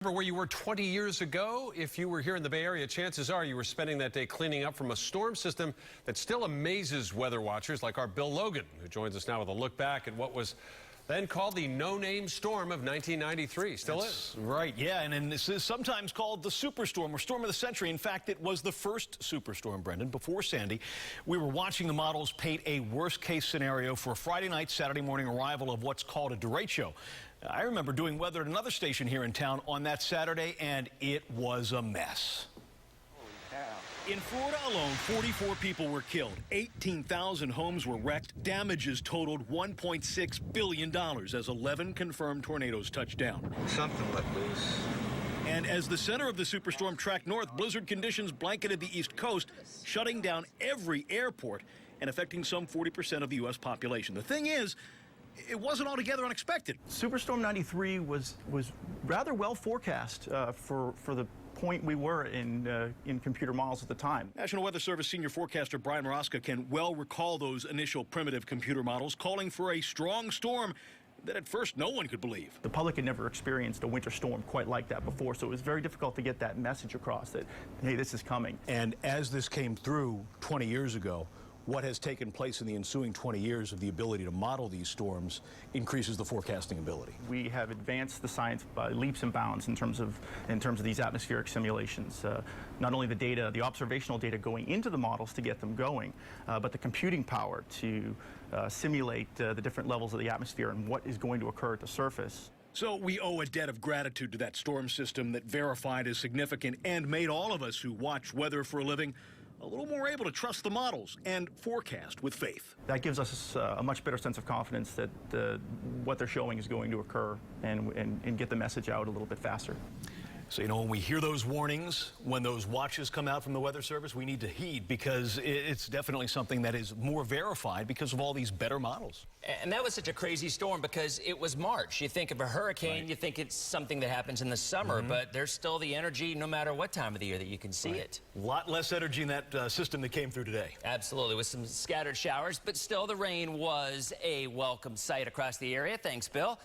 Remember where you were 20 years ago? If you were here in the Bay Area, chances are you were spending that day cleaning up from a storm system that still amazes weather watchers like our Bill Logan, who joins us now with a look back at what was then called the no-name storm of 1993. Still is. Right, yeah, and this is sometimes called the superstorm or storm of the century. In fact, it was the first superstorm, Brendan, before Sandy. We were watching the models paint a worst-case scenario for a Friday night, Saturday morning arrival of what's called a derecho. I remember doing weather at another station here in town on that Saturday, and it was a mess. In Florida alone, 44 people were killed, 18,000 homes were wrecked, damages totaled $1.6 billion as 11 confirmed tornadoes touched down. Something let loose. And as the center of the superstorm tracked north, blizzard conditions blanketed the East Coast, shutting down every airport and affecting some 40% of the U.S. population. The thing is, it wasn't altogether unexpected. Superstorm 93 was rather well forecast for the point we were in computer models at the time. National Weather Service senior forecaster Brian Maraska can well recall those initial primitive computer models calling for a strong storm that at first no one could believe. The public had never experienced a winter storm quite like that before, so it was very difficult to get that message across that, hey, this is coming. And as this came through 20 years ago, what has taken place in the ensuing 20 years of the ability to model these storms increases the forecasting ability. We have advanced the science by leaps and bounds in terms of these atmospheric simulations. Not only the data, the observational data going into the models to get them going, but the computing power to simulate the different levels of the atmosphere and what is going to occur at the surface. So we owe a debt of gratitude to that storm system that verified as significant and made all of us who watch weather for a living a little more able to trust the models and forecast with faith. That gives us a much better sense of confidence that what they're showing is going to occur and get the message out a little bit faster. So, you know, when we hear those warnings, when those watches come out from the Weather Service, we need to heed because it's definitely something that is more verified because of all these better models. And that was such a crazy storm because it was March. You think of a hurricane, you think it's something that happens in the summer, but there's still the energy no matter what time of the year that you can see it. A lot less energy in that system that came through today. Absolutely, with some scattered showers, but still the rain was a welcome sight across the area. Thanks, Bill.